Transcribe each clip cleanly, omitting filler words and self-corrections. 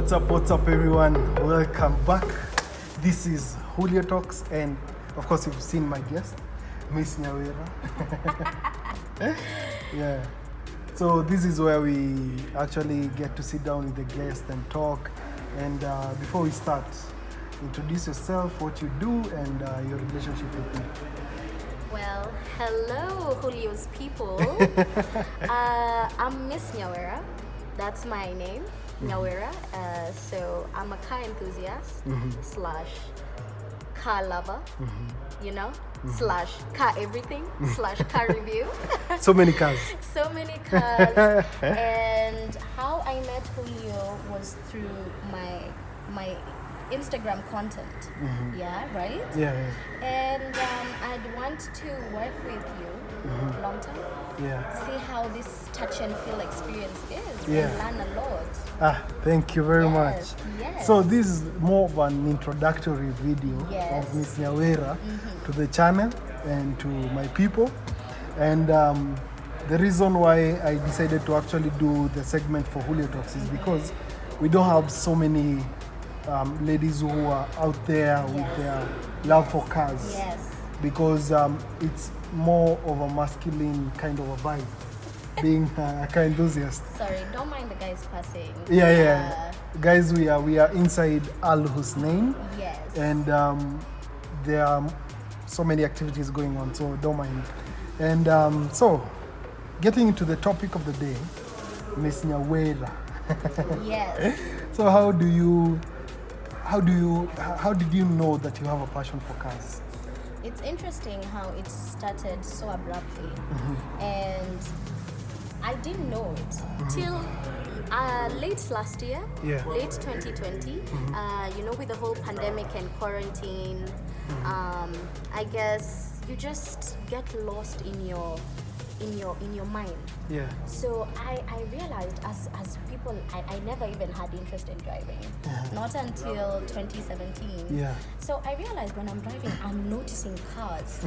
What's up, everyone? Welcome back. This is Julio Talks, and of course, you've seen my guest, Miss Nyawira. Yeah. So this is where we actually get to sit down with the guest and talk. And before we start, introduce yourself, what you do, and your relationship with me. Well, hello, Julio's people. I'm Miss Nyawira. That's my name, Nyawira. So I'm a car enthusiast slash car lover, slash car everything slash car review. So many cars. So many cars. And how I met Julio was through my Instagram content. Yeah, right? Yeah. And I'd want to work with you long time. Yeah. See how this touch and feel experience is Yeah. and learn a lot. Thank you very much. Yes. So this is more of an introductory video Yes. of Miss Nyawira to the channel and to my people. And the reason why I decided to actually do the segment for Julio Talks is because we don't have so many ladies who are out there with their love for cars. Yes. Because it's more of a masculine kind of a vibe, being a car enthusiast. Sorry, don't mind the guys passing. Yeah. Guys, we are inside Al Hussein, Yes. and there are so many activities going on, so don't mind. And so, getting into the topic of the day, Miss Nyawira. Yes. So how did you know that you have a passion for cars? It's interesting how it started so abruptly, and I didn't know it till late last year, late 2020. With the whole pandemic and quarantine, I guess you just get lost in your mind. Yeah. So I realized as people, I never even had interest in driving, not until 2017. Yeah. So I realized when I'm driving, I'm noticing cars,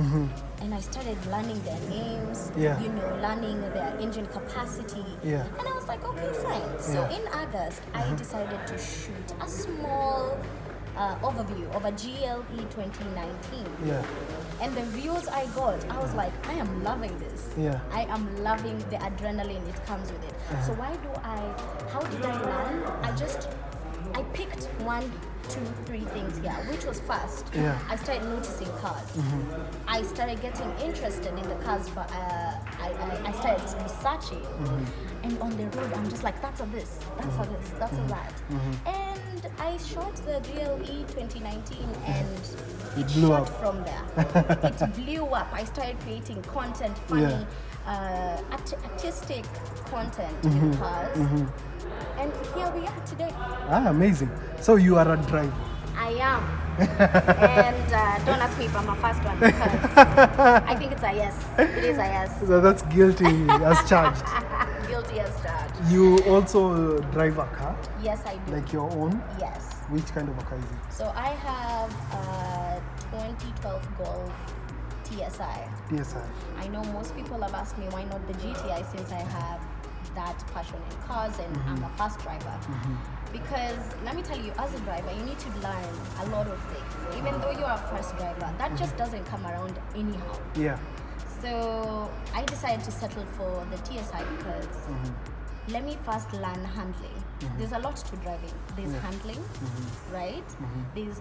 and I started learning their names, learning their engine capacity, and I was like, okay, fine. So in August, I decided to shoot a small overview of a GLE 2019. Yeah. And the views I got, I was like, I am loving this. Yeah. I am loving the adrenaline it comes with it. So how did I learn? I picked 1, 2, 3 things here, which was fast. Yeah. I started noticing cars. I started getting interested in the cars, but I started researching. And on the road, I'm just like, that's a this, that's a this, that's a that. And I shot the GLE 2019 and It blew shot up. from there. It blew up. I started creating content, funny, artistic content with cars. And here we are today. Amazing. So you are a driver. I am. And don't ask me if I'm a fast one because I think it's a yes. It is a yes. So that's guilty as charged. Guilty as charged. You also drive a car, Yes, I do. like your own. Yes. Which kind of a car is it? So I have a 2012 Golf TSI. TSI. I know most people have asked me why not the GTI since I have that passion in cars and I'm a fast driver. Because let me tell you, as a driver, you need to learn a lot of things. Even though you're a fast driver, that just doesn't come around anyhow. Yeah. So I decided to settle for the TSI because let me first learn handling. There's a lot to driving. There's handling, right? There's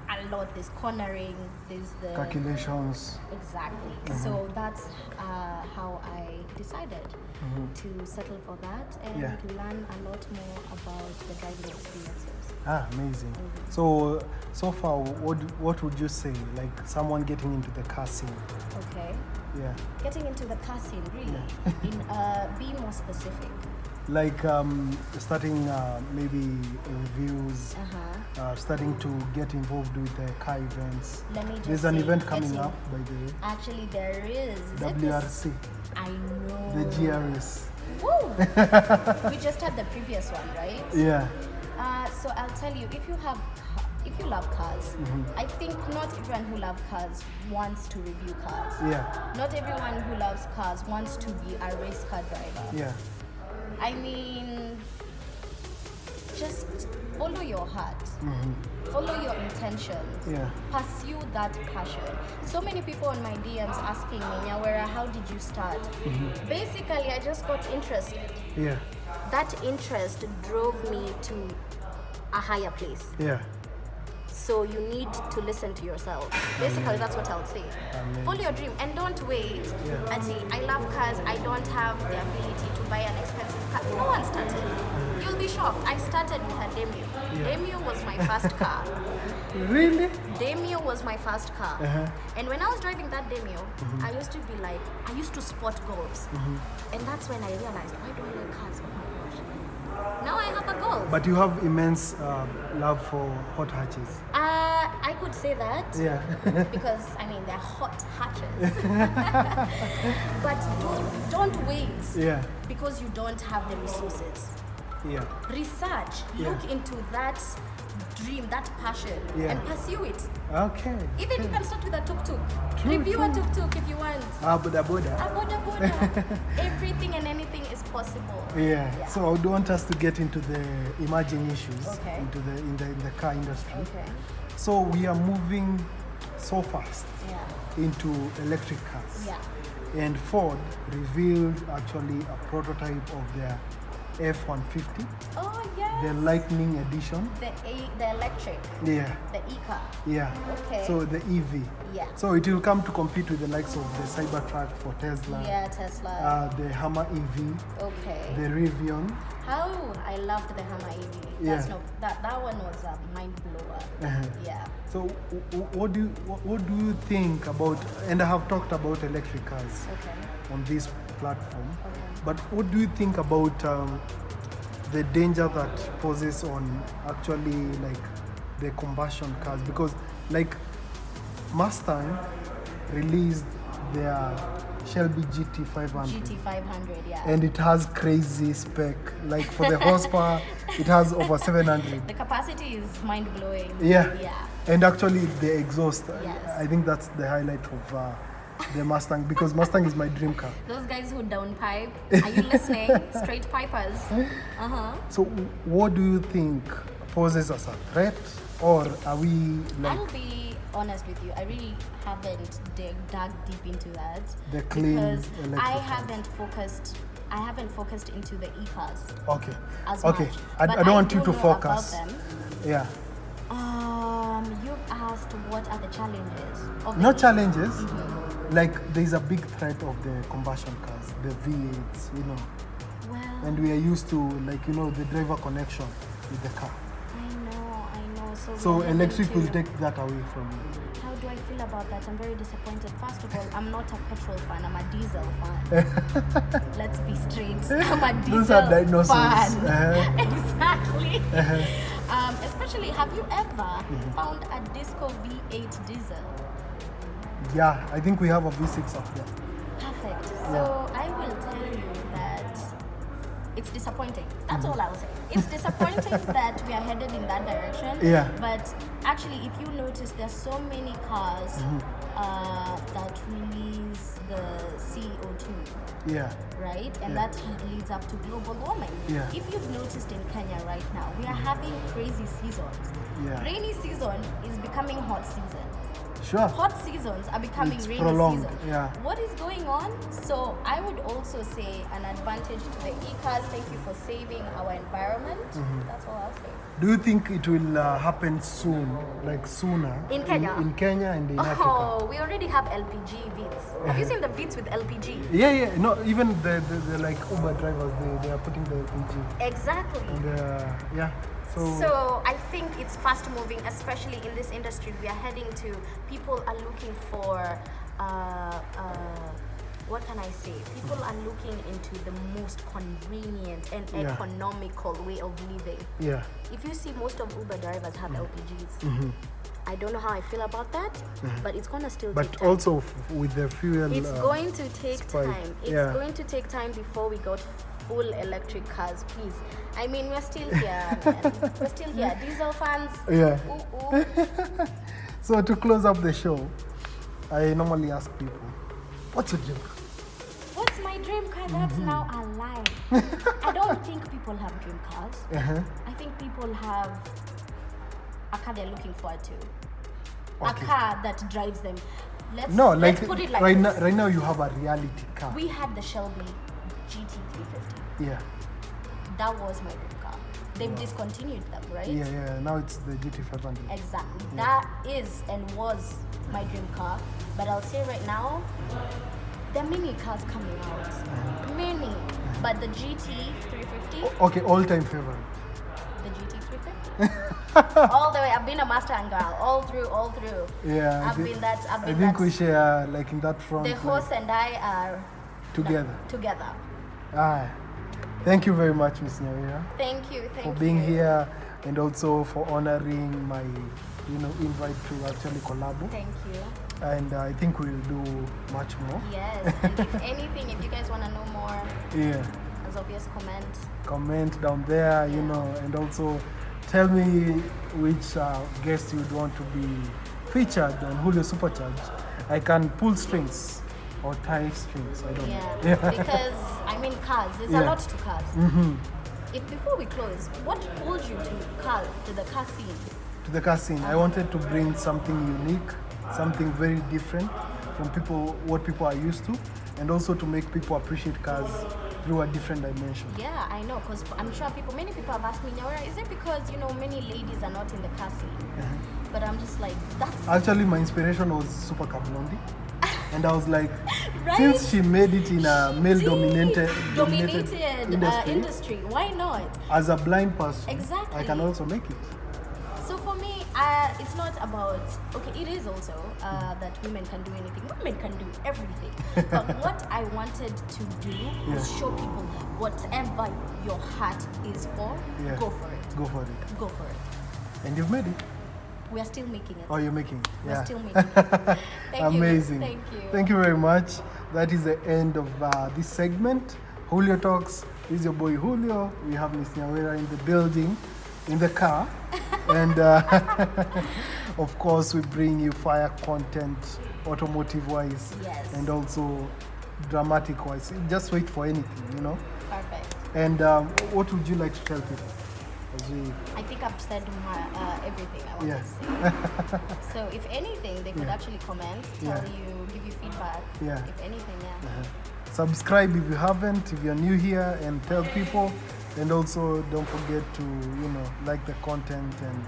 a lot. There's cornering. There's the Calculations. exactly. So that's how I decided to settle for that and learn a lot more about the driving experiences. Amazing. So far, what would you say, like someone getting into the car scene? Okay. Yeah. Getting into the car scene, really. Be more specific. Like starting maybe reviews, starting to get involved with the car events. Let me just There's an say, event coming up, by the way. Actually, there is. WRC. I know. The GRS. Woo! We just had the previous one, right? Yeah. So I'll tell you, if you love cars, I think not everyone who loves cars wants to review cars. Yeah. Not everyone who loves cars wants to be a race car driver. Yeah. I mean, just follow your heart, follow your intentions, pursue that passion. So many people on my DMs asking me, Nyawira, how did you start? Basically, I just got interested. Yeah. That interest drove me to a higher place. Yeah. So you need to listen to yourself. Basically, that's what I'll say. Follow your dream and don't wait and say, I love cars, I don't have the ability to buy an expensive car. No one started. You'll be shocked. I started with a Demio. Demio was my first car. Really? Demio was my first car. And when I was driving that Demio, I used to be like, I used to spot Golfs. And that's when I realized, why do I like cars? Oh my gosh. Now I have a Golf. But you have immense love for hot hatches. I could say that. Yeah. Because, I mean, they're hot hatches. But don't wait. Yeah. Because you don't have the resources. Yeah. Research. Look into that dream, that passion, and pursue it. Okay. Even you can start with a tuk-tuk. True, Review a tuk-tuk if you want. Boda boda. A boda. Everything and anything is possible. Yeah. So I would want us to get into the emerging issues into in the car industry. Okay. So we are moving so fast into electric cars. Yeah. And Ford revealed actually a prototype of their F-150. Oh, yes. The Lightning Edition. The electric. Yeah. The e-car. Yeah. Okay. So the EV. Yeah. So it will come to compete with the likes of the Cybertruck for Tesla. Yeah, Tesla. The Hammer EV. Okay. The Rivian. How I loved the Hammer EV. Yeah. That one was a mind blower. Yeah. So what do you think about? And I have talked about electric cars on this platform. But what do you think about the danger that poses on actually like the combustion cars? Because like Mustang released their Shelby GT500. GT500, yeah. And it has crazy spec. Like for the horsepower, it has over 700. The capacity is mind blowing. Yeah. Yeah. And actually the exhaust, Yes. I think that's the highlight of the Mustang, because Mustang is my dream car. Those guys who downpipe, are you listening? Straight pipers. So what do you think poses as a threat, or are we like I'll be honest with you, I really haven't dug deep into that. the clean because electric I cars? haven't focused into the e-cars Okay. as Okay. much. I But don't want you do to know focus. about them. Yeah. You've asked what are the challenges of the No e-cars. challenges. Like there's a big threat of the combustion cars, the V8s, you know. Well, And we are used to like, you know, the driver connection with the car. I know. So we're electric having will to- take that away from you. How do I feel about that? I'm very disappointed. First of all, I'm not a petrol fan. I'm a diesel fan. Let's be straight. I'm a diesel Those are dinosaurs. fan. Exactly. Especially, have you ever found a Disco V8 diesel? Yeah, I think we have a V6 up there. Perfect. So I will tell you that it's disappointing. That's all I'll say. It's disappointing that we are headed in that direction. Yeah. But actually, if you notice, there's so many cars that release the CO2. Yeah. Right? And that leads up to global warming. Yeah. If you've noticed in Kenya right now, we are having crazy seasons. Yeah. Rainy season is becoming hot season. Sure. Hot seasons are becoming It's rainy prolonged, season. yeah. What is going on? So I would also say an advantage to the e-cars. Thank you for saving our environment. That's all I'll say. Do you think it will happen soon, like sooner? In Kenya? In Kenya and in Africa? Oh, we already have LPG Vits. Have you seen the Vits with LPG? Yeah. No, even the like Uber drivers, they are putting the LPG. Exactly. And yeah. So I think it's fast moving, especially in this industry. We are heading to, people are looking for, what can I say? People are looking into the most convenient and economical way of living. Yeah. If you see, most of Uber drivers have LPGs. I don't know how I feel about that, but it's gonna still take time. But also with the fuel. It's going to take spike. time. It's going to take time before we got full electric cars, please. I mean, we're still here, man. We're still here. Diesel fans. Yeah. Ooh, ooh. So to close up the show, I normally ask people, what's your drink? What's my my dream car, that's now a lie. I don't think people have dream cars. I think people have a car they're looking forward to. A car that drives them. Let's put it like this. Right now you have a reality car. We had the Shelby GT350. Yeah. That was my dream car. They've discontinued them, right? Yeah. Now it's the GT500. Exactly. That is and was my dream car. But I'll say right now, there are many cars coming out. Many. But the GT350. Okay, all-time favorite. The GT350. All the way. I've been a Mustang girl. All through. Yeah. I think we share like in that front. The horse and I are together. Thank you very much, Miss Nyawira. Thank you for being here and also for honoring my, invite to actually collab. Thank you. And I think we'll do much more. Yes. And if anything, if you guys want to know more, as obvious, comment down there, and also tell me which guest you'd want to be featured on Julio Supercharge. I can pull strings or tie strings. I don't know. Because cars. There's a lot to cars. If before we close, what pulled you to the car scene? To the car scene, I wanted to bring something unique, something very different from what people are used to, and also to make people appreciate cars through a different dimension. Yeah, I know, because I'm sure many people have asked me, Nyawira, is it because many ladies are not in the car scene? But I'm just like, that's actually my inspiration was Supercar Blondie. And I was like, since she made it in a male-dominated industry, why not? As a blind person, exactly. I can also make it. So for me, it's not about, it is also that women can do anything. Women can do everything. But what I wanted to do was show people whatever your heart is for, go for it. Go for it. Go for it. And you've made it. We are still making it. Oh, you're making it. We're still making it. Amazing. Thank you. Thank you very much. That is the end of this segment. Julio Talks. This is your boy Julio. We have Miss Nyawira in the building, in the car. And of course, we bring you fire content, automotive-wise. Yes. And also dramatic-wise. Just wait for anything, Perfect. And what would you like to tell people? I think I've said everything I wanted to say. So if anything, they could actually comment, give you feedback. If anything, Subscribe if you haven't, if you're new here, and tell people. And also don't forget to, like the content. And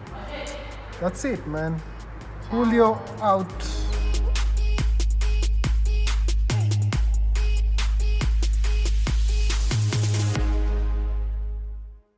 that's it, man. Julio out.